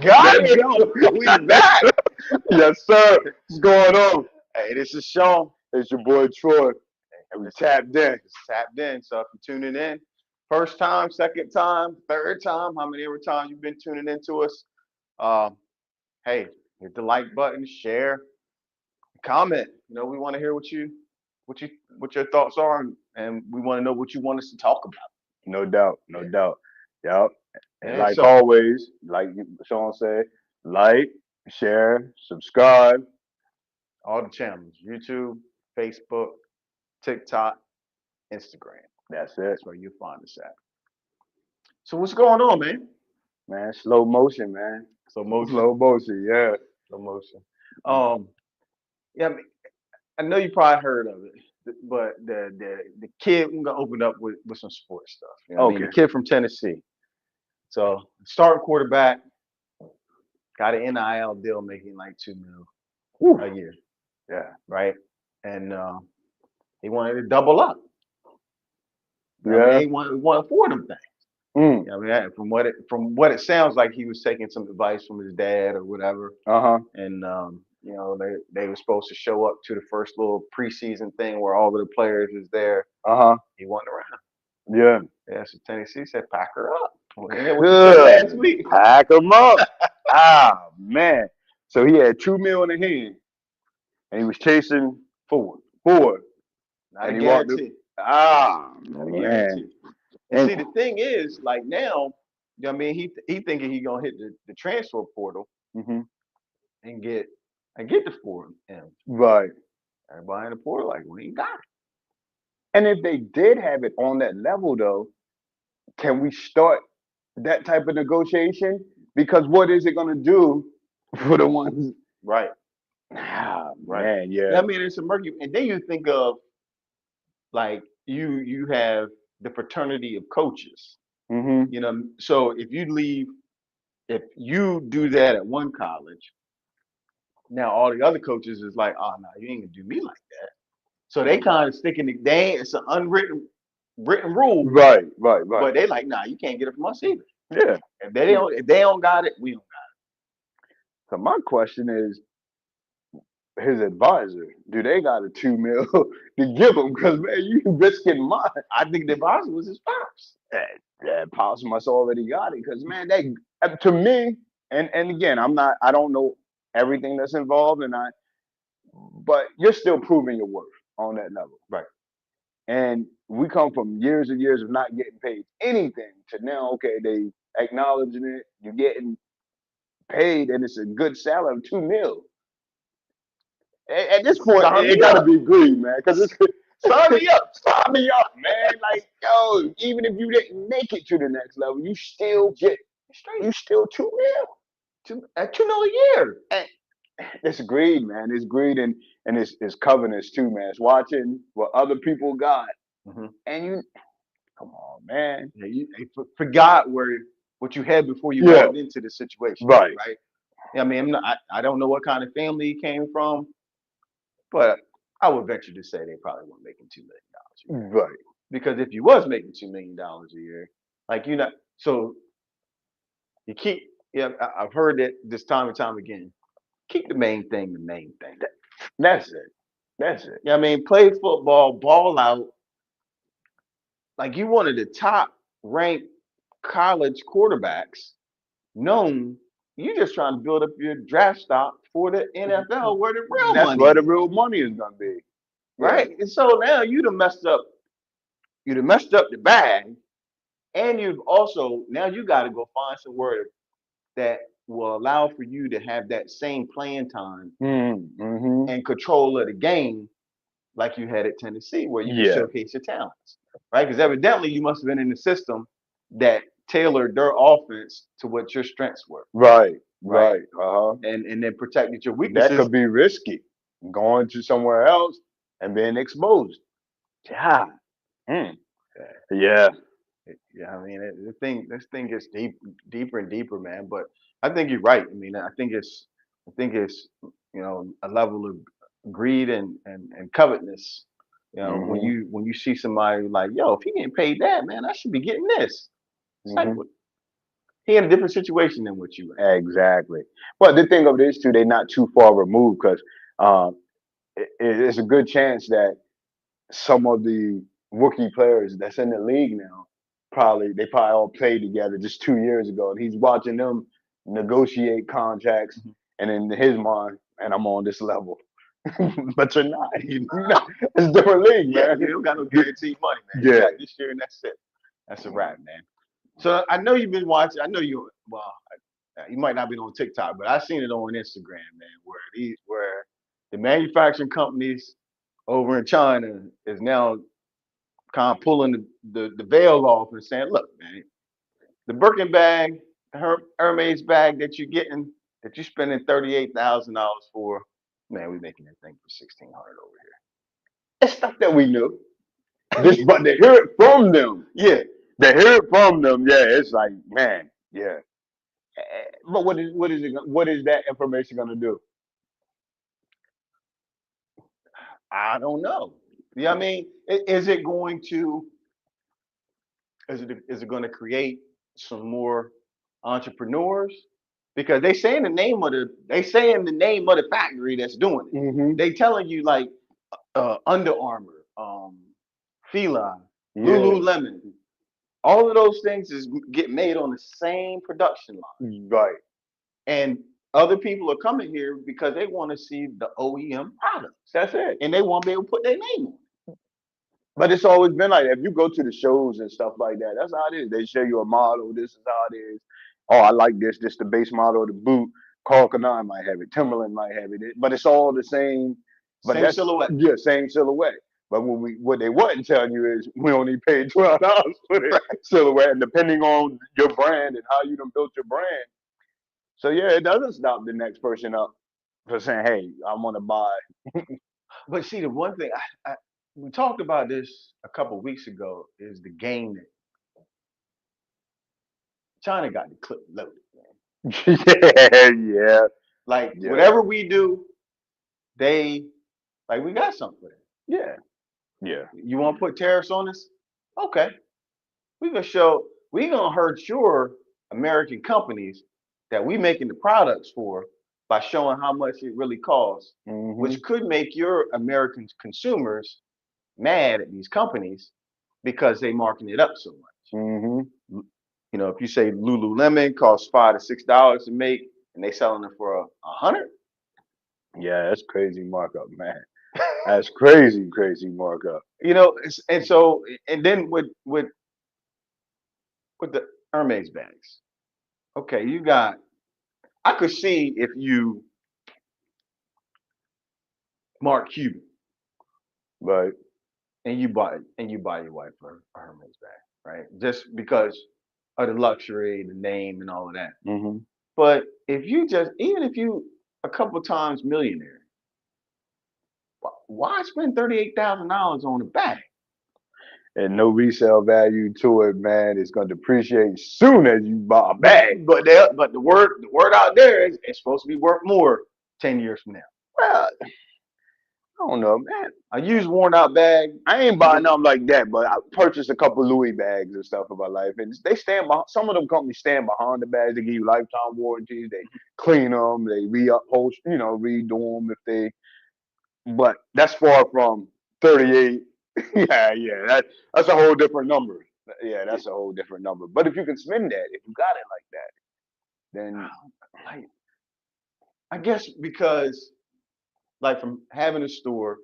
got Let's it. go. We back. Yes, sir. What's going on? Hey, this is Sean. It's your boy Troy, and we It's tapped in. tapped in. So if you're tuning in, first time, second time, third time, how many ever times you've been tuning in to us, um, hey, hit the like button, share, comment. We want to hear what you, what your thoughts are, and we want to know what you want us to talk about. No doubt, no doubt. Yep. And Yeah. like So always, like Sean said, like, share, subscribe. all the channels: YouTube, Facebook, TikTok, Instagram. That's it, That's where you'll find us at. So what's going on, man? man. Slow motion, man. Slow motion. Slow motion, yeah. Slow motion. Um, yeah, I know you probably heard of it, but the kid, I'm gonna open up with some sports stuff. Okay. The kid from Tennessee. So starting quarterback got an NIL deal, making like 2 mil Whew. a year, Yeah. right? And he wanted to double up. Yeah. He wanted four of them things. Mm. From what it sounds like, he was taking some advice from his dad or whatever, Uh-huh. and they were supposed to show up to the first little preseason thing where all of the players was there. Uh-huh. He wasn't around. Yeah. Yeah, so Tennessee said, pack her up. Well, yeah, what you said Good. last week. Pack them up. Ah, man. So he had 2 mil in the hand, and he was chasing four, Not a and he walked. guarantee. Ah, Not a man. guarantee. And And see, the thing is, like now, he thinking he gonna hit the transfer portal mhm. and get the four M's. Right. Everybody in the portal like, we ain't got it. And if they did have it on that level, though, can we start that type of negotiation? Because what is it going to do for the ones? Right, Ah, right. man, Yeah, yeah. it's a murky. And then you think of like you have the fraternity of coaches. Mm-hmm. So if you do that at one college, now all the other coaches is like, oh no, you ain't gonna do me like that. So they kind of sticking to it's an unwritten written rule, Right. but they like, nah, you can't get it from us either. Yeah. If they don't got it, we don't So my question is, his advisor, do they got a 2 mil to give him? Because man, you risking mine. I think the advisor was his pops. That Pops must already got it. Because man, they to me, and again, I don't know everything that's involved, but you're still proving your worth on that level. Right. And we come from years and years of not getting paid anything to now, okay, they acknowledging it, you're getting paid, and it's a good salary of 2 mil. At this point, Sign it me got to up. be greed, man, because it's Sign me up. sign me up, man. Like, yo, even if you didn't make it to the next level, you still get, Straight. you still 2 mil. At 2 mil a year. And it's greed, man. It's greed and it's covenants too, man. It's watching what other people got, Mm-hmm. and you, come on, man. Yeah, you forgot what you had before you Yeah, walked into the situation, right, right? Yeah, I don't know what kind of family he came from, but I would venture to say they probably weren't making $2 million a year. right. Because if you was making $2 million a year, like you're not, so you keep. Yeah, I've heard that this time and time again. Keep the main thing the main thing. That's it. That's it. Yeah, play football, ball out. Like you one of the top ranked college quarterbacks known. You just trying to build up your draft stock for the NFL where the real That's money where the is, real money is gonna be. Yeah. right? And so now you done messed up the bag, and you've also now you got to go find somewhere that will allow for you to have that same playing time Mm-hmm. and control of the game like you had at Tennessee, where you can Yeah. showcase your talents, right? Because evidently you must have been in the system that tailored their offense to what your strengths were, Right. right? Right. Uh huh. And then protected your That weaknesses. could be risky. Going to somewhere else and being exposed. Yeah. Mm. Yeah. Yeah, this thing gets deeper and deeper, man. But I think you're right. I think it's a level of greed and covetousness. When Mm-hmm. you see somebody like, yo, if he getting paid that, man, I should be getting this. It's like, Mm-hmm. He in a different situation than what you in. Exactly. But the thing of this too, they're not too far removed because it's a good chance that some of the rookie players that's in the league now probably all played together just 2 years ago, and he's watching them negotiate contracts, Mhm. and in his mind, and I'm on this level, but you're not. You're not. It's a different league, Yeah, man. you don't got no guaranteed money, man. You Yeah. got this year and that's it. That's a wrap, man. So I know you've been watching. I know you. Well, you might not be on TikTok, but I've seen it on Instagram, man, where the manufacturing companies over in China is now kind of pulling the veil off and saying, look, man, the Birkin bag, the Hermes bag that you're getting, that you're spending $38,000 for, man, we're making that thing for 1,600 over It's stuff that we knew. here. But to hear it from them, Yeah, to hear it from them, yeah, it's like, man, yeah. But what is that information gonna do? I don't know. Yeah, I mean, is it going to is it going to create some more entrepreneurs? Because they saying the name of the factory that's doing it. Mm-hmm. They telling you like Under Armour, Fila, Yeah, Lululemon, all of those things get made on the same production line, right. and other people are coming here because they want to see the OEM products, That's it. and they want to be able to put their name on But it's always been like that. If you go to the shows and stuff like that, that's how it is. They show you a model. This is how it is. Oh, I like this. This the base model of the boot. Carl Kanai might have it. Timberland might have it. But it's all the same. it. But Same that's silhouette. yeah, same silhouette. But what they wasn't telling you is we only paid $12 for the silhouette, and depending on your brand and how you done built your brand. So yeah, it doesn't stop the next person up for saying, "Hey, I want to buy." But see, the one thing we talked about this a couple of weeks ago is the game that China got the clip loaded, man. Yeah, yeah, Like yeah, whatever we do, they like we got something for that. yeah, yeah. You want to put tariffs on us? Okay, we gonna hurt your American companies that we making the products for by showing how much it really costs, Hmm. which could make your American consumers mad at these companies because they marking it up so much. Hmm. You know, if you say Lululemon costs $5 to $6 to make, and they selling it for 100, Yeah, that's crazy markup, man. That's crazy, crazy markup. you know, and so and then with the Hermes bags, okay, you got. I could see if you Mark Cuban Right. and you buy your wife a Hermes bag, right? Just because of the luxury, the name, and all of that. Hmm. But if you just even if you a couple times millionaire, why spend $38,000 on a bag? And no resale value to it, man. It's gonna depreciate soon as you buy a But bag. but the word out there is it's supposed to be worth more 10 years from now. Well, I don't know, man. A used worn out bag, I ain't you buying can nothing like that, but I purchased a couple Louis bags and stuff in my life, and they stand behind. Some of them companies stand behind the bags. They give you lifetime warranties. They clean them. They redo them if they. But that's far from 38. Yeah, yeah. That's a whole different number. Yeah, that's a whole different number. But if you can spend that, if you got it like that, then like I guess because like from having a store,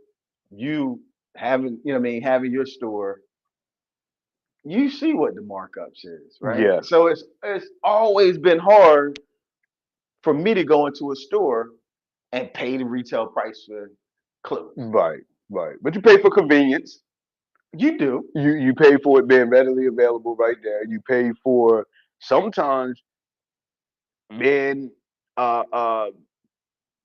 you having you know what I mean having your store, you see what the markups is, right? yeah, So it's always been hard for me to go into a store and pay the retail price for clothes. right, right. But you pay for convenience. You do. You pay for it being readily available right there. You pay for sometimes being uh uh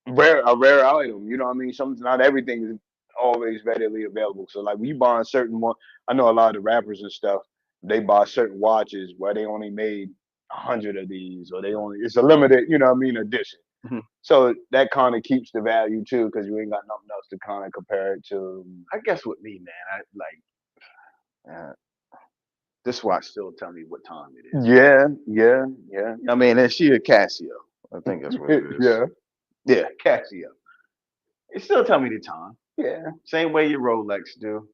a rare item. You know what I mean? Not everything is always readily available. So like when you buy a certain one, I know a lot of the rappers and stuff. They buy certain watches where they only made 100 of these, or it's a limited. You know what I mean? Edition. Mhm. So that kind of keeps the value too, because you ain't got nothing else to kind of compare it to. I guess with me, man, I like this watch still tell me what time it is. Yeah. I mean, and she a Casio. I think that's what it is. Yeah. Yeah, Casio. It still tell me the time. Yeah. Same way your Rolex do.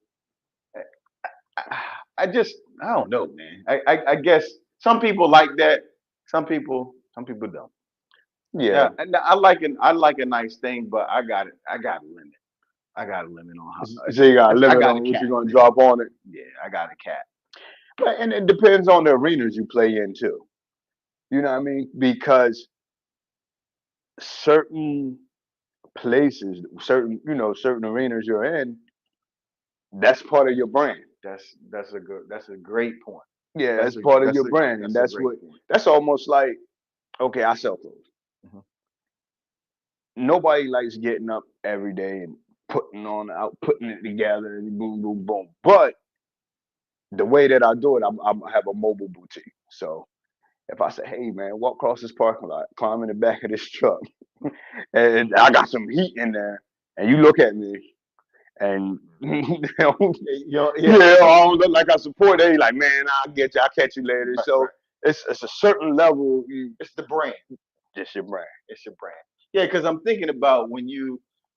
I don't know, man. I guess some people like that. Some people don't. Yeah. Yeah, and I like a nice thing, but I got a limit. I got a limit on So you got a I limit got a on what cat, you're gonna man. drop on it. Yeah, I got a cat. But and it depends on the arenas you play in too. You know what I mean? Because certain places, certain arenas you're in, that's part of your brand. That's a great point. Yeah, that's part of your brand, and That's a that's great what. point. That's almost like, okay, I sell clothes. Mhm. Nobody likes getting up every day and putting it together and boom, boom, boom. But the way that I do it, I have a mobile boutique. So if I say, hey man, walk across this parking lot, climb in the back of this truck, and I got some heat in there, and you look at me, and Yeah, yeah, I don't look like I support it. Like, man, I'll get you. I'll catch you later. right, So right. it's a certain level. It's the brand. Just your brand. It's your brand. Yeah, because I'm thinking about when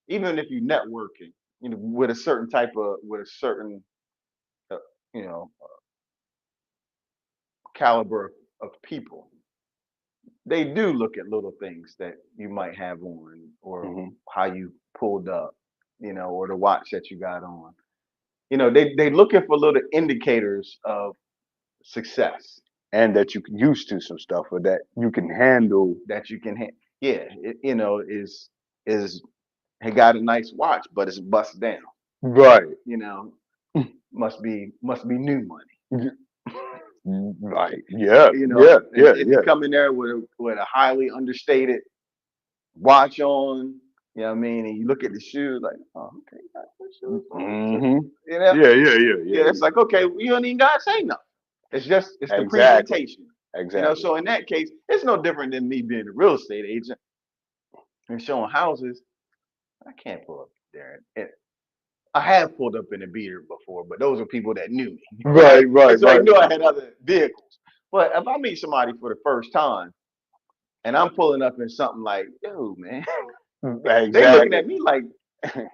even if you networking, with a certain uh, you know, caliber of people, they do look at little things that you might have on, or Hmm. how you pulled up, or the watch that you got on. They looking for little indicators of success And that you can used to some stuff, or that you can handle. that you can. Yeah, is he got a nice watch, but it's bust down. Right. You know, must be new money. Right. Yeah. And Yeah. Yeah. if you Yeah. come in there with a highly understated watch on, you know what I mean, and you look at the shoes like, oh, okay, you got good shoes on. Hmm. You know, Yeah. Yeah. Yeah. yeah, Yeah. it's like, okay, you don't even gotta say nothing. It's the Exactly. presentation. Exactly. So in that case, it's no different than me being a real estate agent and showing houses. I can't pull up there. I have pulled up in a beater before, but those are people that knew me, Right. right? Right. So they Right. knew I had other vehicles. But if I meet somebody for the first time and I'm pulling up in something like, yo, man, they looking Exactly. at me like,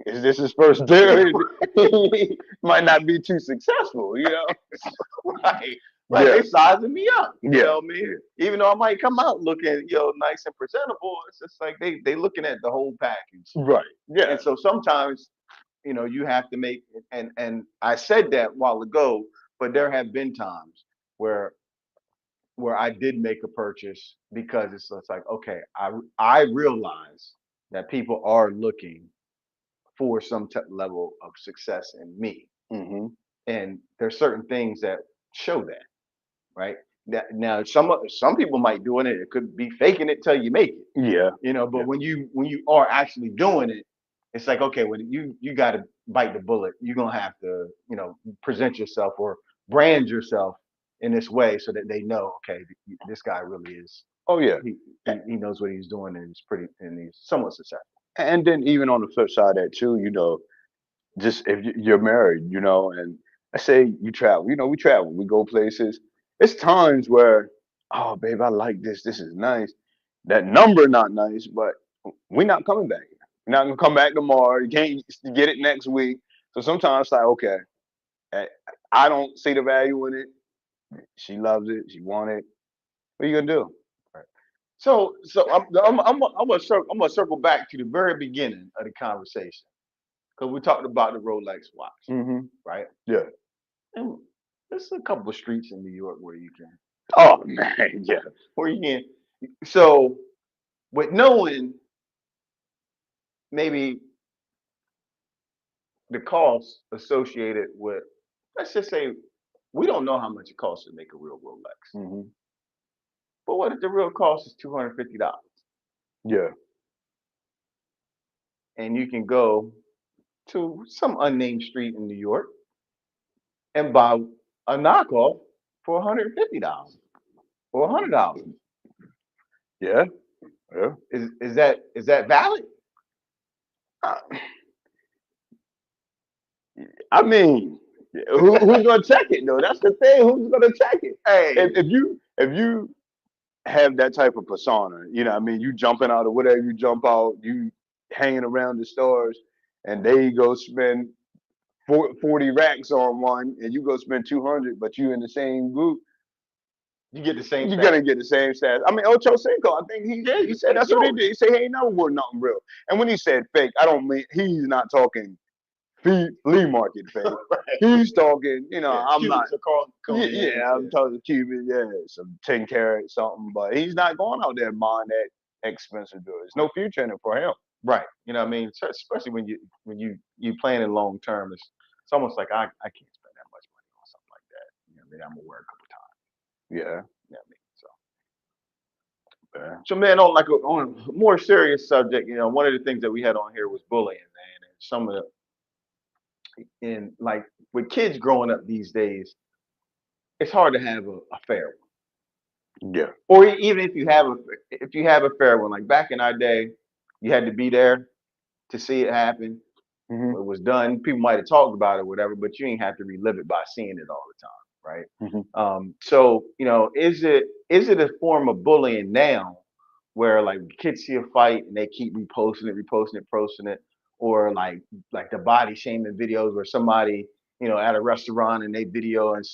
Is this his first deal? He might not be too successful, right, like Yeah. they sizing me up. You Yeah. know what I mean? Even though I might come out looking, nice and presentable, it's just like they looking at the whole package. Right. Yeah. And so sometimes, you have to make, and I said that a while ago, but there have been times where I did make a purchase because it's like, okay, I realize that people are looking for some level of success in me, Hmm. and there's certain things that show that, right? That now some people might do it, and it could be faking it till you make it, Yeah. but Yeah. when you are actually doing it, it's like, okay, when you got to bite the bullet, you're gonna have to present yourself or brand yourself in this way so that they know, okay, this guy really is, Oh yeah. he knows what he's doing, and he's somewhat successful. And then even on the flip side of that too, just if you're married, and I say you travel, we travel, we go places. It's times where, oh babe, I like this. This is nice. That number not nice, but we're not coming back. We're not gonna come back tomorrow. You can't get it next week. So sometimes it's like, okay, eh, I don't see the value in it. She loves it. She want it. What are you gonna do? Right. So I'm gonna circle back to the very beginning of the conversation because we talked about the Rolex watch, Hmm. right? Yeah. And there's a couple of streets in New York where you can Oh man, yeah. where you can. So with knowing maybe the costs associated with, let's just say, we don't know how much it costs to make a real Rolex, Hmm. but what if the real cost is $250, Yeah. and you can go to some unnamed street in New York and buy a knockoff for $150 or $100? Yeah. Yeah. Is that valid? I I mean, Who's gonna check it though? That's the thing. Who's gonna check it? Hey, If you have that type of persona, you know, what I mean, you jumping out of whatever you jump out, you hanging around the stores, and they go spend 40 racks on one, and you go spend 200, but you in the same group, you get the same you're stats. gonna get the same stats. I mean, Ocho Cinco, I think he said that's what he did. He said he ain't never wore nothing real. And when he said fake, I don't mean he's not talking flea market fake. Right. He's talking, you know, I'm Cubans not. are called Yeah, I'm talking Cuban, yeah, some 10 carat something, but he's not going out there buying that expensive goods. There's no future in it for him. Right. You know what I mean? So especially when you planning long term, it's almost like I can't spend that much money on something like that. You know what I mean? I'm gonna wear a couple times. Yeah. You know what I mean? Yeah. So man, on a more serious subject, you know, one of the things that we had on here was bullying, man, and some of the and like with kids growing up these days, it's hard to have a fair one. Yeah. Or even if you have a fair one, like back in our day, you had to be there to see it happen. Hmm. It was done. People might have talked about it, or whatever, but you ain't have to relive it by seeing it all the time, right? So you know, is it a form of bullying now, where like kids see a fight and they keep reposting it, posting it, or like the body shaming videos where somebody at a restaurant and they video and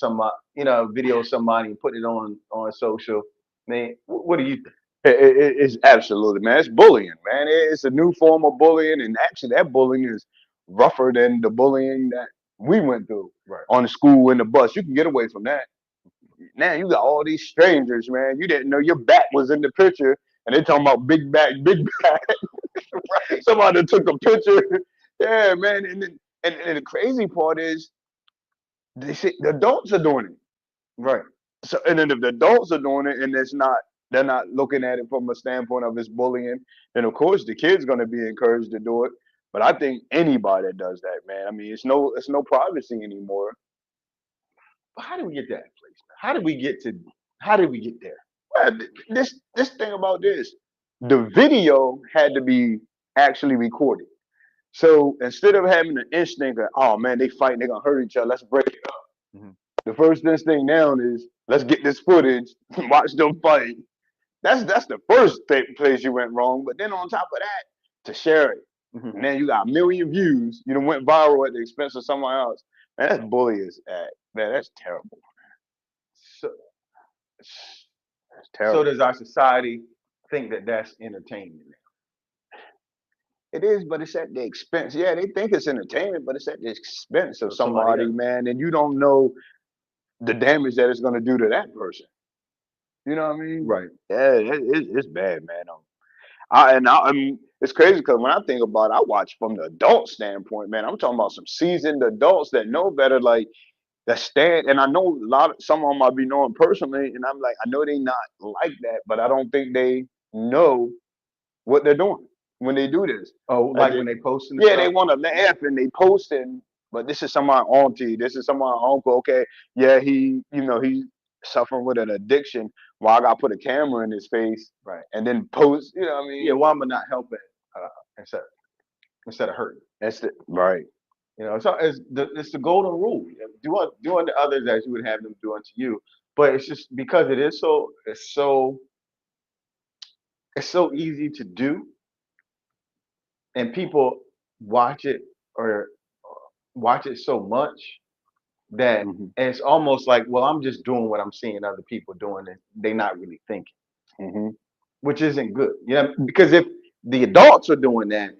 video somebody and put it on social. Man, what do you think? It's absolutely, man. It's bullying, man. It's a new form of bullying, and actually, that bullying is rougher than the bullying that we went through Right. on the school in the bus. You can get away from that. Now you got all these strangers, man. You didn't know your back was in the picture, and they talking about big back, big back. Right. Somebody took a picture. Yeah, man. And the crazy part is, they say the adults are doing it. Right. So, and then if the adults are doing it, and they're not looking at it from a standpoint of it's bullying, then of course the kid's going to be encouraged to do it. But I think anybody that does that, man, I mean, it's no privacy anymore. But how did we get to that place, man? How did we get there? Well, this thing about this, the video had to be actually recorded. So instead of having an instinct of, oh man, they fighting, they're gonna hurt each other, let's break it up. Hmm. The first instinct now is let's get this footage, watch them fight. That's the first place you went wrong. But then on top of that, to share it, Hmm. and then you got a million views. You know, went viral at the expense of someone else. Man, that's bullying. Man, that's terrible. So, That's so terrible. does our society think that that's entertainment now? It is, but it's at the expense. Yeah, they think it's entertainment, but it's at the expense of So somebody somebody, else. man. And you don't know the damage that it's going to do to that person. You know what I mean? Right. Yeah, it's bad, man. I mean, it's crazy because when I think about it, I watch from the adult standpoint, man. I'm talking about some seasoned adults that know better, like that stand. And I know some of them I be knowing personally, and I'm like, I know they not like that, but I don't think they know what they're doing when they do this. Oh, Like, like when they posting the yeah, they stuff? want to laugh and they posting, but this is somebody auntie, this is somebody uncle. Okay, yeah, he's suffering with an addiction. Well, I got to put a camera in his face Right. and then post. You know what I Yeah, mean? why am I not helping uh, instead instead of hurting? That's the right. So it's the golden rule. Do unto others as you would have them do unto you. But it's just because it's so easy to do, and people watch it or watch it so much that Hmm. it's almost like, well, I'm just doing what I'm seeing other people doing, and they're not really thinking, Hmm. which isn't good. Because if the adults are doing that,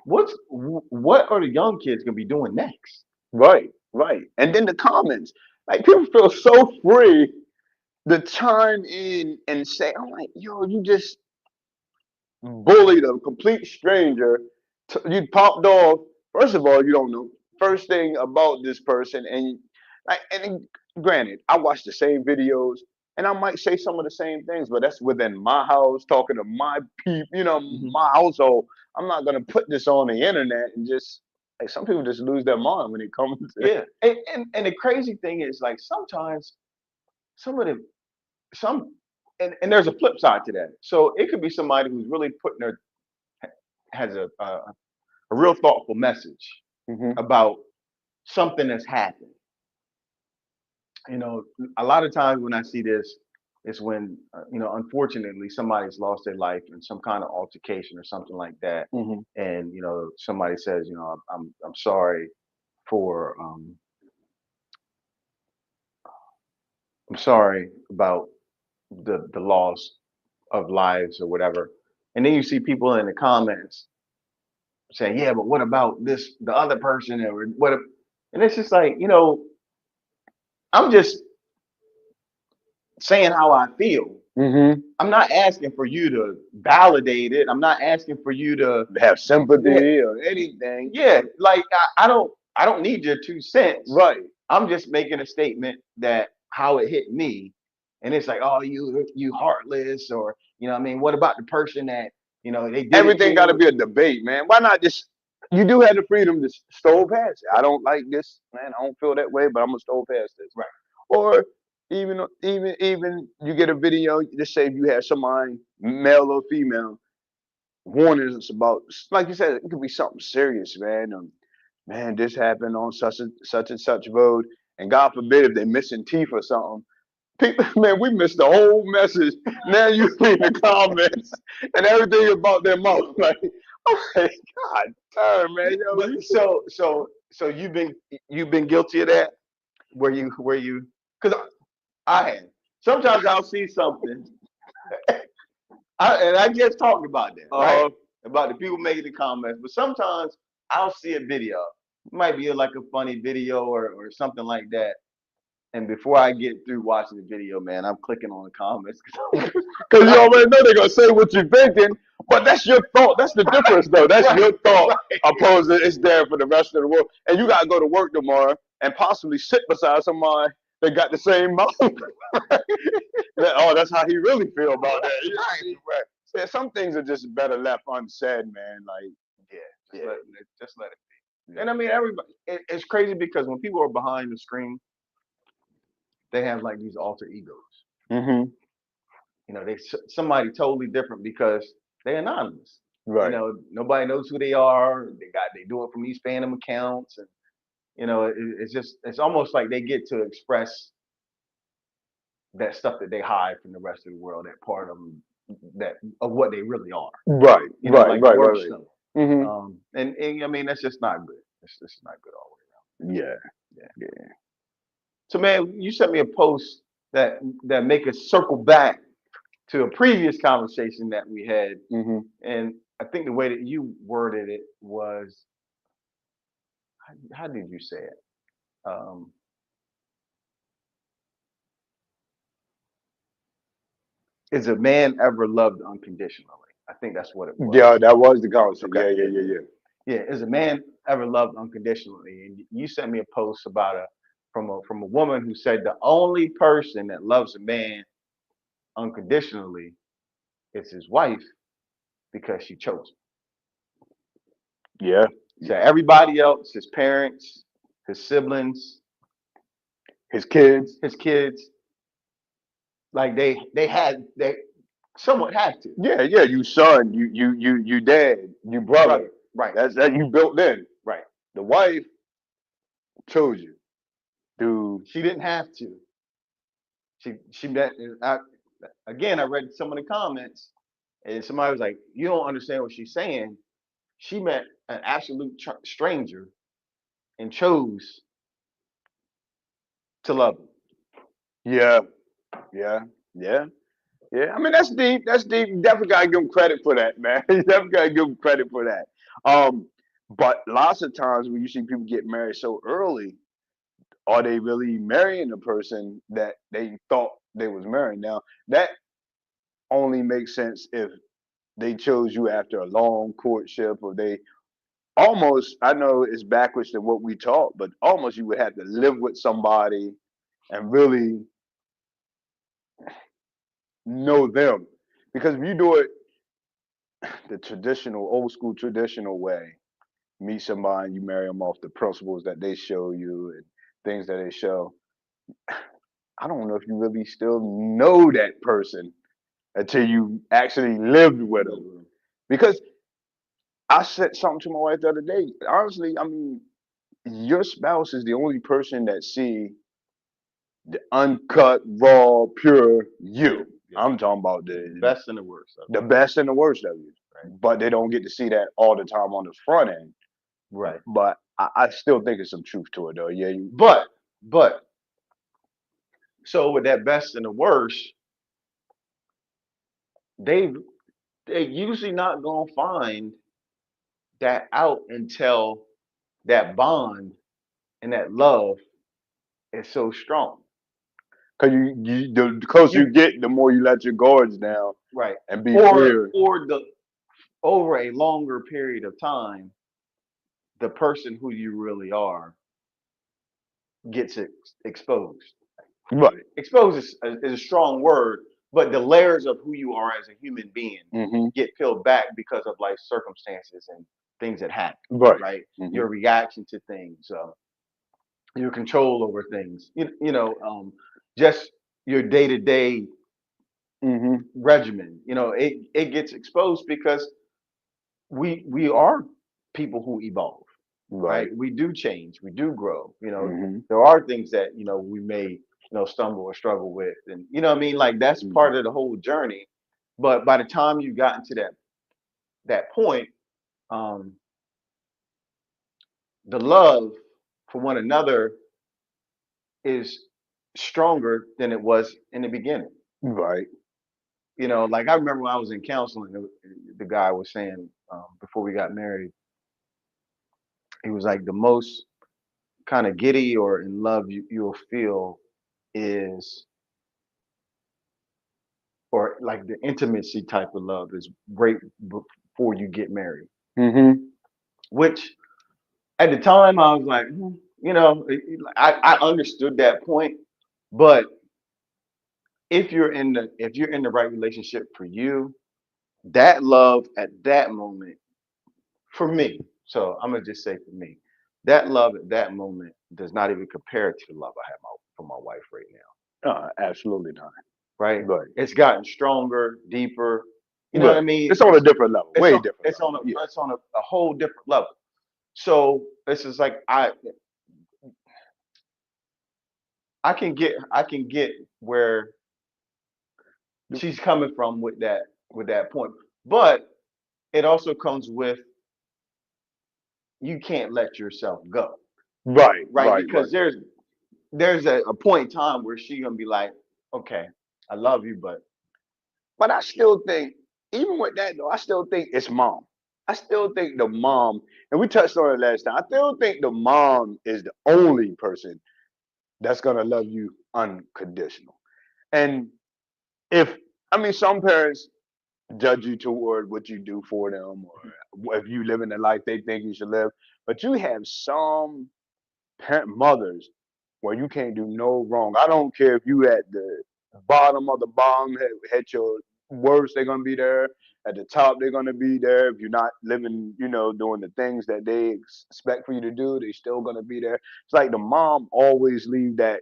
what are the young kids gonna be doing next? Right, right. And then the comments, like people feel so free to chime in and say, "I'm like, yo, you just bullied a complete stranger. You popped off. First of all, you don't know first thing about this person, and granted, I watch the same videos, and I might say some of the same things, but that's within my house, talking to my people, Mhm. my household. I'm not gonna put this on the internet and just like some people just lose their mind when it comes to. Yeah, and the crazy thing is like sometimes some of the some and there's a flip side to that. So it could be somebody who's really putting their has a real thoughtful message Hmm. about something that's happened. You know, a lot of times when I see this, it's when unfortunately somebody's lost their life in some kind of altercation or something like that, Hmm. and somebody says, I'm sorry for I'm sorry about the loss of lives or whatever, and then you see people in the comments saying, yeah, but what about the other person, or what? And it's just like, I'm just saying how I feel. Hmm. I'm not asking for you to validate it. I'm not asking for you to, Have yeah, sympathy or anything. yeah. Like I don't need your 2 cents. Right. I'm just making a statement that how it hit me, and it's like, oh, you heartless, or what I mean. What about the person that they did it Everything got to to? be a debate, man. Why not just? You do have the freedom to stroll past it. I don't like this, man. I don't feel that way, but I'm gonna stroll past this. Right. Or even you get a video. Just say if you have somebody, male or female, warning us about, like you said, it could be something serious, man. Man, this happened on such and such road, and God forbid if they're missing teeth or something. People, man, we missed the whole message. Now you read the comments and everything about their mouth. Like, oh my God, damn, man. But so you've been guilty of that, where you because I have. Sometimes I'll see something, and I just talked about that, right? Uh, About the people making the comments. But sometimes I'll see a video. It might be like a funny video or something like that. And before I get through watching the video, man, I'm clicking on the comments. Because you already know they're gonna say what you're thinking, but that's your thought. That's the difference, though. That's Right, your thought, right. opposed to it's there for the rest of the world. And you gotta go to work tomorrow and possibly sit beside somebody that got the same mouth. Oh, that's how he really feel about that. You know what I mean? Right. Yeah, some things are just better left unsaid, man. Like, Yeah, yeah, just let it be. yeah. And I mean, everybody. It's crazy because when people are behind the screen, they have like these alter egos. Hmm. Somebody totally different because they're anonymous. Right. Nobody knows who they are. They do it from these fandom accounts, and it's almost like they get to express that stuff that they hide from the rest of the world. That part of them, that of what they really are. Right. Right. Like the Right. Right. worst Right. of them. Hmm. And I mean that's just not good. It's just not good all the way Yeah. around. Yeah. Yeah. So man, you sent me a post that make us circle back to a previous conversation that we had, Hmm. and I think the way that you worded it was, how did you say it? Um, is a man ever loved unconditionally? I think that's what it was. Yeah, that was the conversation. Okay. Yeah. Yeah, Yeah. yeah, Yeah. Yeah. yeah. Is a man ever loved unconditionally? And you sent me a post about from a woman who said the only person that loves a man unconditionally is his wife because she chose him. Yeah. So everybody else, his parents, his siblings, His kids. his kids, like they somewhat had to. Yeah. Yeah. You son. You dad. You brother. Brother. Right. That's that you built in. Right. The wife chose you, dude. She didn't have to. She met. Again, I read some of the comments, and somebody was like, "You don't understand what she's saying." She met an absolute stranger and chose to love him. Yeah. Yeah. Yeah. Yeah. I mean, that's deep. That's deep. You definitely gotta give him credit for that, man. You definitely gotta give him credit for that. But lots of times when you see people get married so early, are they really marrying the person that they thought they was marrying? Now that only makes sense if they chose you after a long courtship, or they almost, I know it's backwards than what we taught, but almost you would have to live with somebody and really know them. Because if you do it the traditional, old school traditional way, meet somebody, you marry them off the principles that they show you and things that they show. I don't know if you really still know that person until you actually lived with them. Because I said something to my wife the other day. Honestly, I mean, your spouse is the only person that see the uncut, raw, pure you. Yeah. I'm talking about The the best and the worst of it. the best and the worst of you. Right. But they don't get to see that all the time on the front end. Right. But I still think there's some truth to it though. Yeah, But so with that best and the worst, they they usually not gonna find that out until that bond and that love is so strong. because the closer You you get, the more you let your guards down right. and be Or clear. the over a longer period of time, the person who you really are gets exposed. Right. Exposed is a strong word, but the layers of who you are as a human being Mm-hmm. get peeled back because of life circumstances and things that happen, Right. right? Mm-hmm. Your reaction to things, your control over things, just your day to day Mm-hmm. regimen. It gets exposed because we are people who evolve, Right. right? We do change, we do grow. Mm-hmm. There are things that we may stumble or struggle with, and what I mean, like that's Mm-hmm. part of the whole journey. But by the time you got into that point, um, the love for one another is stronger than it was in the beginning. Right. Like I remember when I was in counseling, the guy was saying before we got married, he was like the most kind of giddy or in love you'll feel is, or like the intimacy type of love is right before you get married. Mm-hmm. Which at the time I was like, I understood that point, but if you're in the right relationship for you, that love at that moment for me. So I'm gonna just say for me, that love at that moment does not even compare to the love I have for my wife right now. Absolutely not. Right? Right. It's gotten stronger, deeper. You know what I Right. mean? It's on a different level. It's Way on different it's level. on a Yeah. it's on a whole different level. So this is like I can get where she's coming from with that point, but it also comes with you can't let yourself go, Right. right? Right. Right. Because there's a point in time where she's gonna be like, okay, I love you, but But I still think, even with that though, I still think it's mom. I still think the mom, and we touched on it last time. I still think the mom is the only person that's gonna love you unconditional. And if I mean, some parents judge you toward what you do for them, or if you live in the life they think you should live. But you have some mothers where you can't do no wrong. I don't care if you at the bottom of the bottom, at your worst, they're gonna be there. At the top, they're gonna be there. If you're not living, doing the things that they expect for you to do, they still gonna be there. It's like the mom always leave that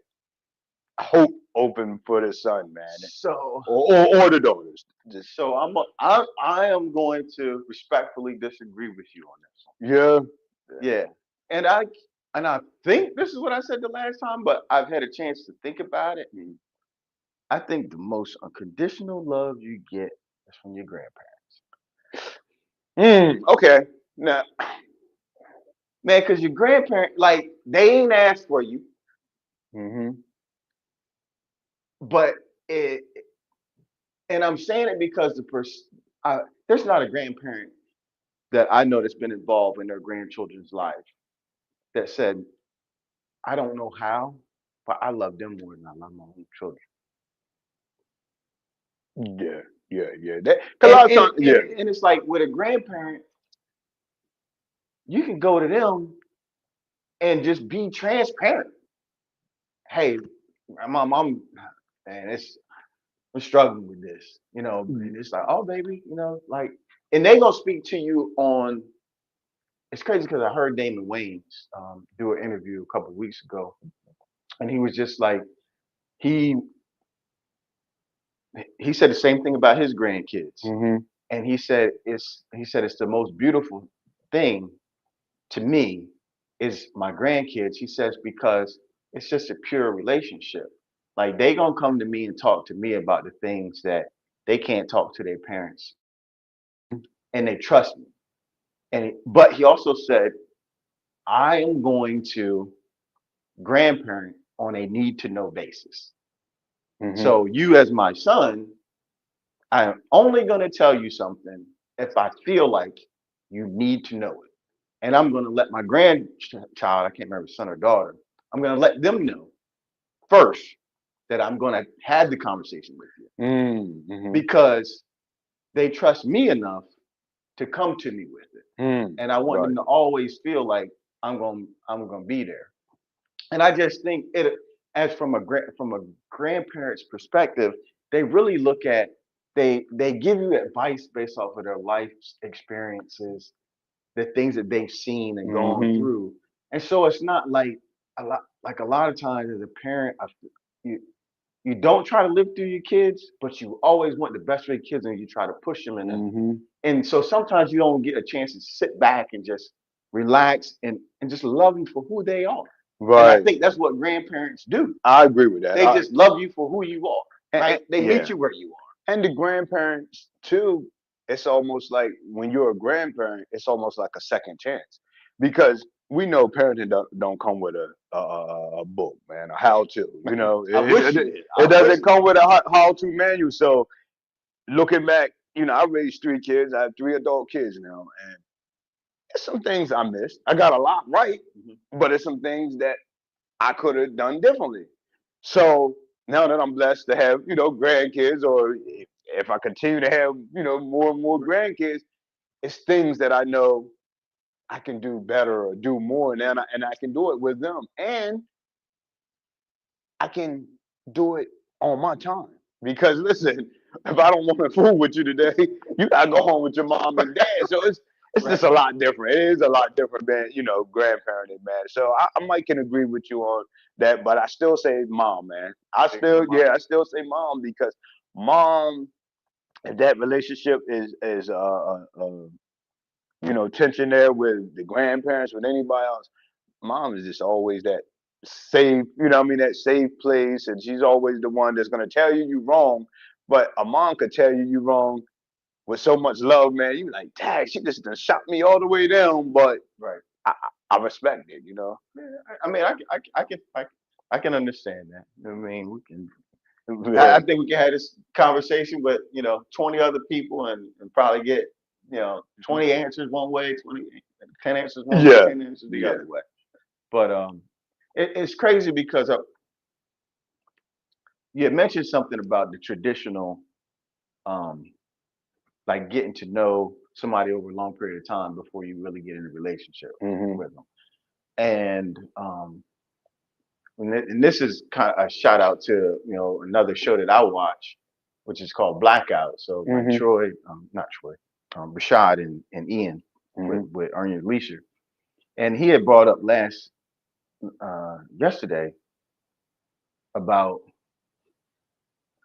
hope open for the son, man, so or the daughters. Just so I am going to respectfully disagree with you on this yeah, one. Yeah, and I think this is what I said the last time, but I've had a chance to think about it. I think the most unconditional love you get is from your grandparents. okay. Now, Man, because your grandparent, like, they ain't asked for you, hmm but it, and I'm saying it because there's not a grandparent that I know that's been involved in their grandchildren's life that said, I don't know how, but I love them more than I love my own children. yeah, yeah. That, cause a And lot of and times, and, yeah. and it's like with a grandparent, you can go to them and just be transparent. Hey, my mom, man, I'm struggling with this, and it's like, oh, baby, like, and they gonna speak to you on. It's crazy because I heard Damon Wayans do an interview a couple of weeks ago, and he was just like, he he said the same thing about his grandkids, hmm and he said it's the most beautiful thing to me is my grandkids. He says because it's just a pure relationship. Like they gonna come to me and talk to me about the things that they can't talk to their parents, and they trust me. But he also said I am going to grandparent on a need to know basis. Mm-hmm. So you as my son, I'm only gonna tell you something if I feel like you need to know it. And I'm gonna let my grandchild, I can't remember son or daughter, I'm gonna let them know first that I'm gonna have the conversation with you Mm-hmm. because they trust me enough to come to me with it. Mm. And I want Right. them to always feel like I'm gonna be there. And I just think it as from a grandparent's perspective, they really look at they give you advice based off of their life experiences, the things that they've seen and gone Mm-hmm. through. And so it's not a lot of times as a parent, you you don't try to live through your kids, but you always want the best for your kids and you try to push them in it. Mm-hmm. And so sometimes you don't get a chance to sit back and just relax and just love them for who they are. And I Right. think that's what grandparents do. I agree with that. They just love you for who you are, right? They meet Yeah. you where you And the grandparents too, it's almost like when you're a grandparent, it's almost like a second chance. Because we know parenting don't come with a book, man, a how to. You are. know, I wish you it, did. I it wish doesn't you come with a how to manual. So looking back, I raised 3 kids. I have 3 adult kids now, and there's some things I missed. I got a lot right, did. but there's some things that I could have done differently. So now that I'm blessed to have, grandkids, or if I continue to have, more and more grandkids, it's things that I know I can do better or do more, and I can do it with them, and I can do it on my time. Because listen, if I don't want to fool with you today, you gotta go home with your mom and dad. So it's Right. just a lot different. It is a lot different than grandparenting, man. So I might can agree with you on that, but I still say mom, man. I still say mom because mom, if that relationship is tension there with the grandparents, with anybody else, mom is just always that safe, that safe place, and she's always the one that's gonna tell you wrong. But a mom could tell you wrong with so much love, man. You like, dang, she just done shot me all the way down, but Right. I respect it. Yeah, I mean, I can understand that. I mean, we can. I Yeah. think we can have this conversation with 20 other people and probably get 20 answers one way, 10 answers one way, Yeah, 10 answers the yeah. other way. But it's crazy because you had mentioned something about the traditional, um, like getting to know somebody over a long period of time before you really get in a relationship Hmm. with them. And and this is kind of a shout out to another show that I watch, which is called Blackout. So by Hmm. Troy, not Troy, Rashad and Ian Hmm. with Onion Leisure, and he had brought up yesterday about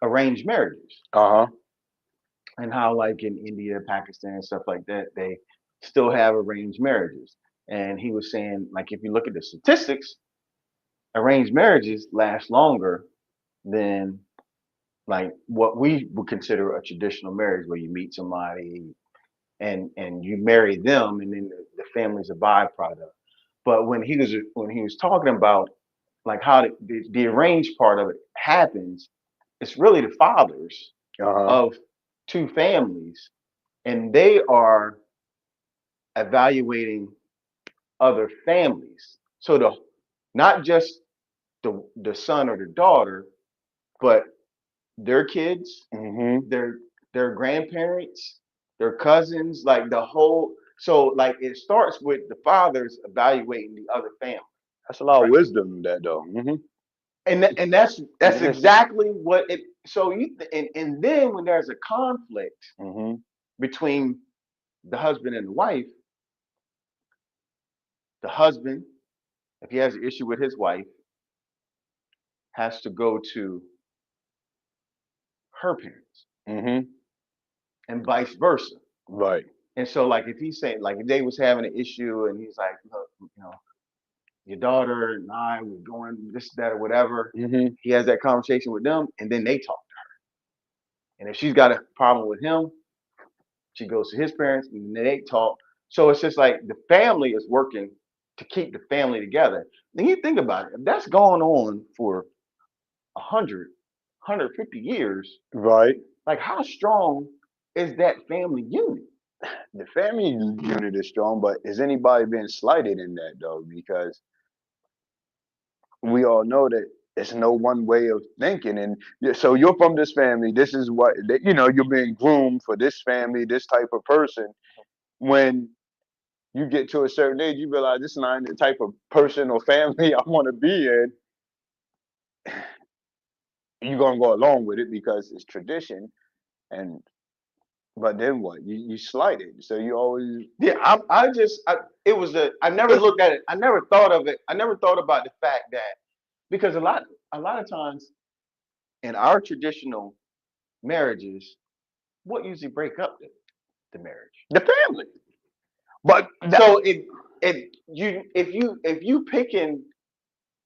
arranged marriages Uh huh. and how like in India, Pakistan, and stuff like that, they still have arranged marriages. And he was saying like if you look at the statistics, arranged marriages last longer than like what we would consider a traditional marriage where you meet somebody and you marry them and then the family's a byproduct. But when he was talking about like how the arranged part of it happens, it's really the fathers Uh huh. of two families and they are evaluating other families. So the not just the son or the daughter, but their kids, Hmm. their their grandparents, their cousins, like the whole. So like it starts with the fathers evaluating the other family, That's a lot of right? wisdom in that, though. Hmm. And that's exactly what it. So and then when there's a conflict Hmm. between the husband and the husband, if he has an issue with his wife, has to go to her parents Hmm. and vice versa. Right. And so like if he's saying like if they was having an issue and he's like, look, your daughter and I, we're going this, that, or whatever. Mm-hmm. He has that conversation with them, and then they talk to her. And if she's got a problem with him, she goes to his parents, and then they talk. So it's just like the family is working to keep the family together. Then you think about it, if that's going on for 100, 150 years, Right. like how strong is that family unit? The family unit is strong, but is anybody being slighted in that though? Because we all know that it's no one way of thinking, and so you're from this family. This is what you're being groomed for this family, this type of person. When you get to a certain age, you realize this is not the type of person or family I want to be in. You're gonna go along with it because it's tradition, and but then what? You slight it, so you always Yeah, it was I never looked at it. I never thought of it. I never thought about the fact that because a lot of times in our traditional marriages, what usually break up the marriage? the family. But So if you picking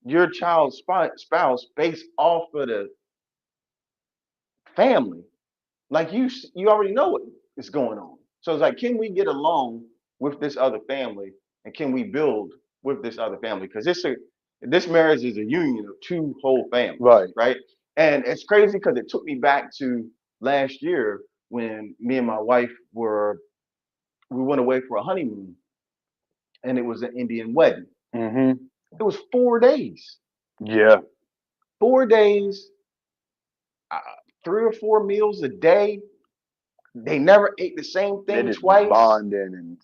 your child's spouse based off of the family, like you already know what is going on. So it's like, can we get along with this other family, and can we build with this other family? Because this marriage is a union of two whole families, right. right? And it's crazy because it took me back to last year when me and my wife we went away for a honeymoon, and it was an Indian wedding. Mm-hmm. It was 4 days, Yeah. 4 days, uh, 3 or 4 meals a day. They never ate the same They thing just twice, bonding and.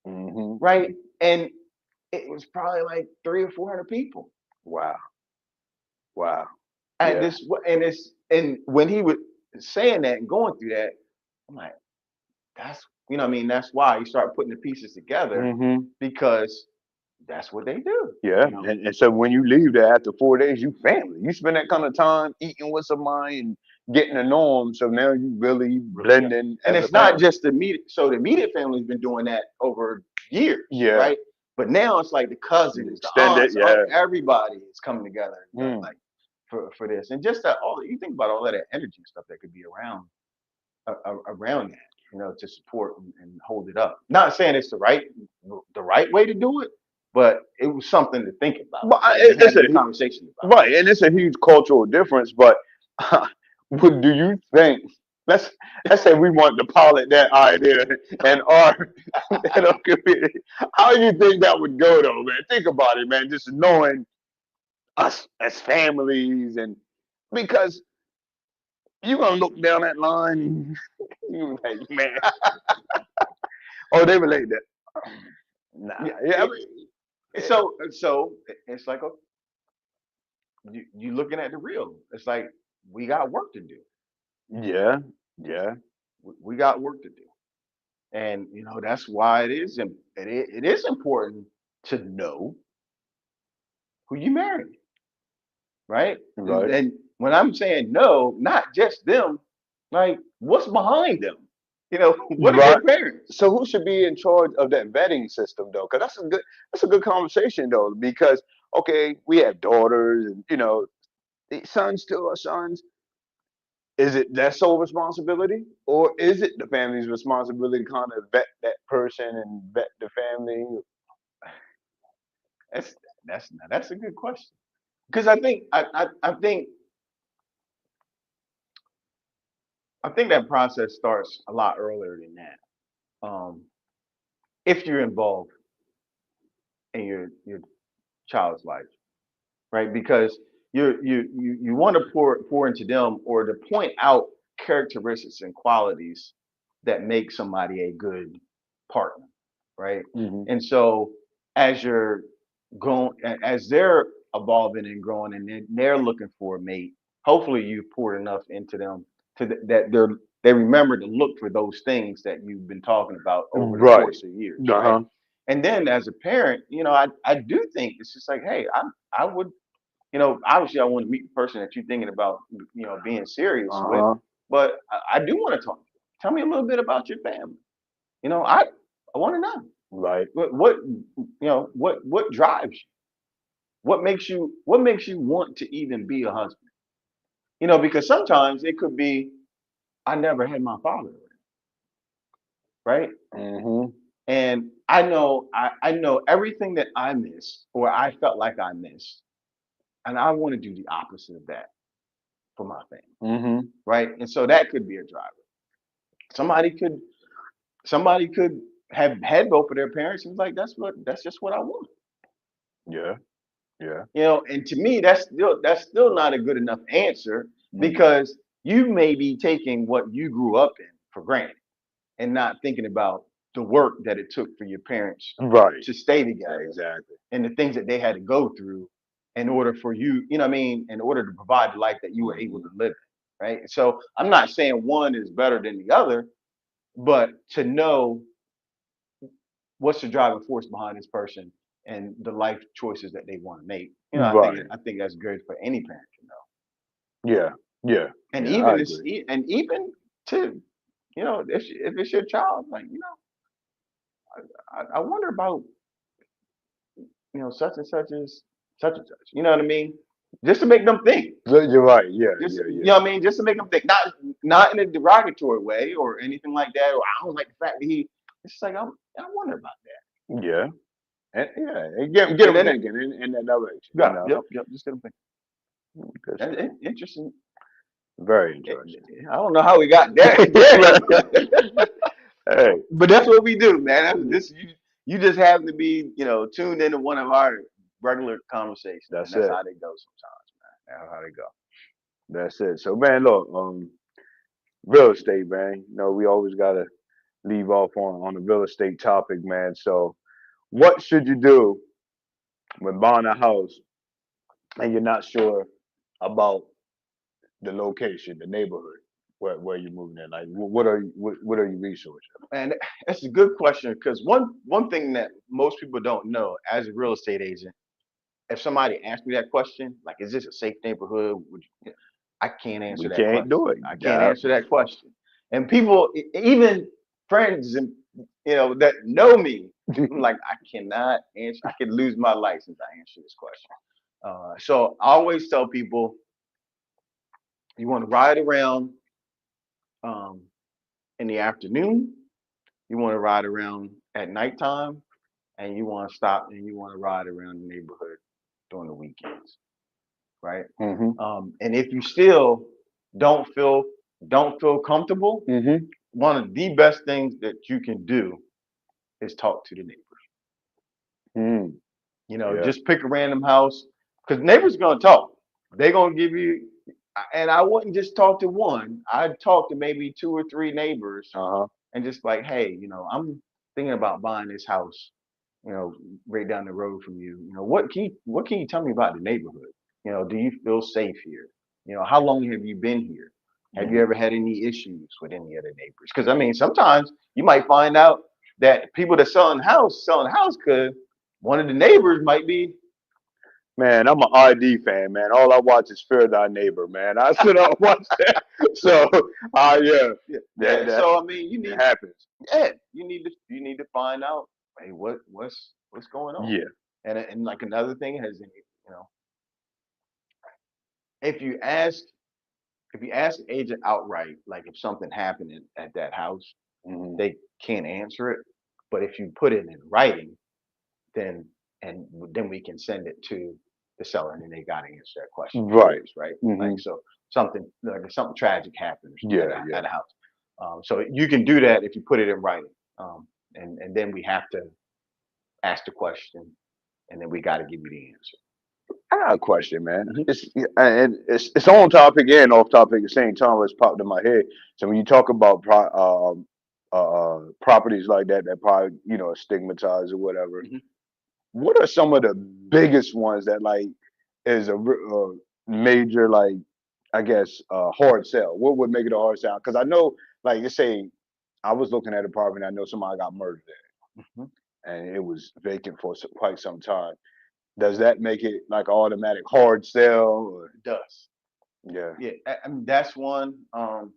Mm-hmm. right? And it was probably like 300 or 400 people Wow. Wow. at Yeah. this. And when he was saying that and going through that, I'm like, that's what I mean. That's why you start putting the pieces together Mm-hmm. because that's what they do. Yeah. You know, And so when you leave there after 4 days, you family. You spend that kind of time eating with somebody and getting to know them. So now you really really, blend in and as a it's not family. just the immediate. So the immediate family's been doing that over years, Yeah. right? But now it's like the cousins, the Extended. aunts, Yeah. everybody is coming together, Mm. like for this, and just that all you think about all of that energy and stuff that could be around that, to support and hold it up. Not saying it's the right way to do it, but it was something to think about. But Like, to it's have a the conversation about. right, and it's a huge cultural difference. But what do you think? Let's let's say we want to pilot that idea and our in our community. How do you think that would go, though, man? Think about it, man. Just knowing us as families, and because you're gonna look down that line, and you like, man, oh, they relate that. Nah, Yeah, yeah, I mean, so it's like, okay, you looking at the real. It's like we got work to do. yeah, yeah, We got work to do, and that's why it is important to know who you marry, right? right. And when I'm saying no, not just them, like what's behind them? What are Right. their parents? So who should be in charge of that vetting system though? Because that's a good conversation though. Because okay, we have daughters, and the sons still are sons. Is it their sole responsibility, or is it the family's responsibility to kind of vet that person and vet the family? That's that's a good question because I think that process starts a lot earlier than that. If you're involved in your child's life, right? Because you want to pour into them or to point out characteristics and qualities that make somebody a good partner, right? Hmm. And so as you're growing, as they're evolving and growing, and they're looking for a mate, hopefully you've poured enough into them that they remember to look for those things that you've been talking about over the Right. course of years, Uh right? huh. And then as a parent, I do think it's just like, hey, I would, obviously I want to meet the person that you're thinking about, being serious Uh with, huh. but I do want to talk. Tell me a little bit about your family. I want to know Right. what drives you. What makes you want to even be a husband? You know, because sometimes it could be I never had my father, right? Mm-hmm. And I know everything that I missed or I felt like I missed, and I want to do the opposite of that for my family, Mm-hmm. right? And so that could be a driver. Somebody could somebody could have had both of their parents and was like, that's just what I want. Yeah. Yeah. You know, and to me, that's still not a good enough answer Mm. because you may be taking what you grew up in for granted and not thinking about the work that it took for your parents Right. to stay together Exactly. and the things that they had to go through in order for you, you know what I mean, in order to provide the life that you were able Mm-hmm. to live in, right? So I'm not saying one is better than the other, but to know what's the driving force behind this person and the life choices that they want to make. You know, Right. I think that's good for any parent to know. Yeah. Yeah. And Yeah. I even this, agree. and even to, you know, if it's your child, like, you know, I wonder about, you know, such and such is such and such. You know what I mean? Just to make them think. So you're right. Yeah. Just Yeah. you Yeah. know what I mean? Just to make them think. Not in a derogatory way or anything like that. Or I don't like the fact that he. It's just like I wonder about Yeah. And yeah. And get that. And them then thinking in that direction. You yeah, know. yep. Just get them thinking. Good And, stuff. interesting. Very Eh, interesting. I don't know how we got there, Hey. but that's what we do, man. Yeah. This you just happen to be, you know, tuned into one of our regular conversations, and That's that's it. how they go sometimes, man. That's how they go. That's it. So man, look. Real estate, man. You know, we always gotta leave off on the real estate topic, man. So, what should you do when buying a house and you're not sure about the location, the neighborhood where you're moving in? Like, what are you researching? And that's a good question because one thing that most people don't know as a real estate agent, if somebody asked me that question, like, is this a safe neighborhood? I can't answer We that can't question. do it. I can't Yeah. answer that question. And people, even friends, and you know that know me, I'm like, I cannot answer. I could lose my license. I answer this question. So I always tell people, you want to ride around um, in the afternoon, you want to ride around at nighttime, and you want to stop and you want to ride around the neighborhood during the weekends, right? Mm-hmm. And if you still don't feel don't feel comfortable, Mm-hmm. one of the best things that you can do is talk to the neighbors. Mm. You know, Yeah. just pick a random house because neighbors are gonna talk. They're gonna give you, and I wouldn't just talk to one. I'd talk to maybe two or three neighbors Uh huh. and just like, hey, you know, I'm thinking about buying this house, you know, right down the road from you. You know, what can you tell me about the neighborhood? You know, do you feel safe here? You know, how long have you been here? Have you Mm-hmm. ever had any issues with any other neighbors? Because I mean, sometimes you might find out that people that selling the house because one of the neighbors might be. Man, I'm an RD fan, man. All I watch is Fear Thy Neighbor, man. I sit up and watch that. So, yeah, Yeah, that yeah. that So I mean, it happens. you need to find out, hey, what's going on, Yeah. and like another thing has, you know, if you ask the agent outright, like if something happened at that house, Hmm. they can't answer it. But if you put it in writing, then then we can send it to the seller, and then they got to answer that question for Right. us, right? Hmm. Like so, something like if something tragic happens Yeah. Yeah. at a house. So you can do that if you put it in writing, and then we have to ask the question, and then we got to give you the answer. I got a question, man. Mhm. It's on topic and off topic at the same time. It's popped in my head. So when you talk about properties like that that probably are stigmatized or whatever, Mhm. what are some of the biggest ones that like is major like I guess hard sell? What would make it a hard sell? Because I know like you say, I was looking at an apartment. I know somebody got murdered Mhm. there, and it was vacant for quite some time. Does that make it like automatic hard sell? Or, It does. yeah. Yeah, I mean that's one. Um,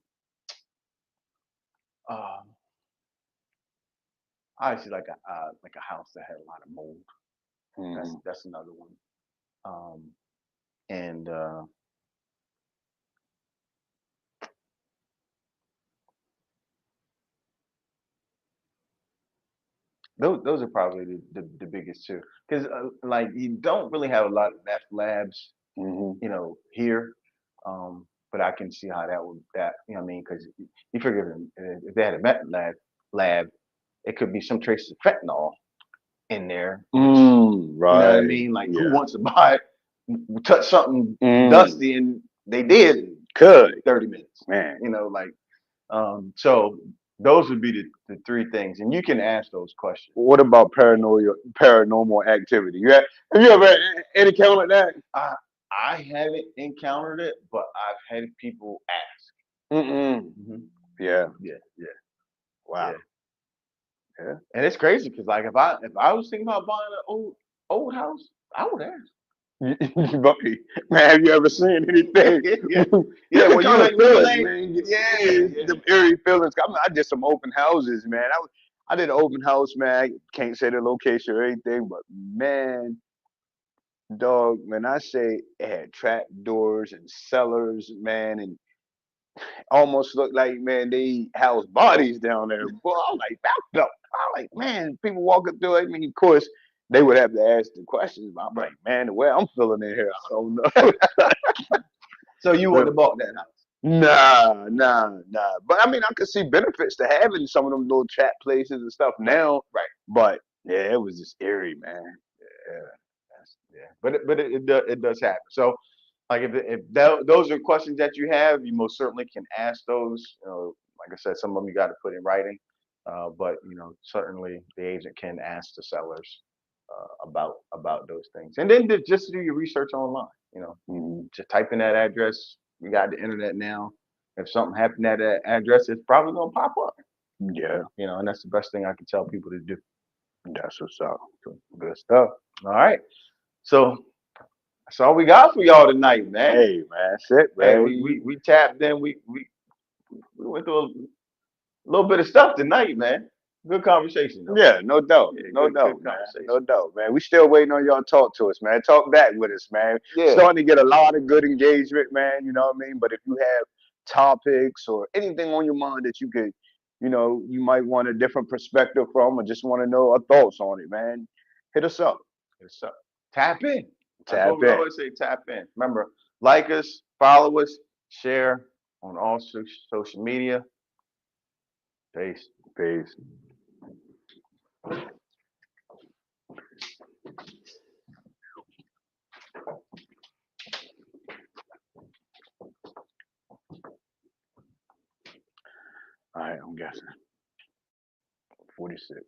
Obviously like a house that had a lot of mold. Hmm. That's another one. And those are probably the biggest two, because like you don't really have a lot of meth labs, Mm-hmm. here. But I can see how what I mean, because you figure if they had a meth lab, it could be some traces of fentanyl in there, which you know what I Right. mean. Like, who Yeah. wants to touch something Mm. dusty, and they did in Could 30 minutes. man. Like, so those would be the three things, and you can ask those questions. What about paranormal activity? Have you ever encountered that? I haven't encountered it, but I've had people ask. Mm-mm. Yeah. Yeah, yeah, Wow. yeah. And it's crazy because, like, if I was thinking about buying an old house, I would ask. Buddy, man, have you ever seen anything? Yeah, yeah. Different When kind you of ain't, when you feelings, ain't, man. yeah, yeah. The eerie feelings. I did some open houses, man. I did an open house, man. I can't say the location or anything, but man, dog, when I say it had trap doors and cellars, man, and almost looked like, man, they house bodies down there. Boy, I'm like, back up. I'm like, man, people walking through. I mean, of course, they would have to ask the questions. But I'm like, man, the way I'm feeling in here, I don't know. So you wouldn't have bought that house? Nah. But I mean, I could see benefits to having some of them little trap places and stuff now. Right. But yeah, it was just eerie, man. Yeah. But it does happen. So, like, if those are questions that you have, you most certainly can ask those. Like I said, some of them you got to put in writing. But certainly the agent can ask the sellers about those things, and then just do your research online. Mhm. Just type in that address. We got the internet now. If something happened at that address, it's probably gonna pop up. Yeah, And that's the best thing I can tell people to do. that's what's up. Good stuff. All right. So that's all we got for y'all tonight, man. Hey, man, that's it, Hey, man. we tapped in. We went through a little bit of stuff tonight, man. Good conversation though. Yeah, no doubt. Yeah, No good doubt, man. conversation. No doubt, man. We still waiting on y'all to talk to us, man. Talk back with us, man. Yeah. Starting to get a lot of good engagement, man. You know what I mean? But if you have topics or anything on your mind that you could, you might want a different perspective from or just want to know our thoughts on it, man, hit us up. So tap in. That's Tap what we in. always say. Tap in. Remember, like us, follow us, share on all social media. Peace. Peace. All right, I'm guessing 46.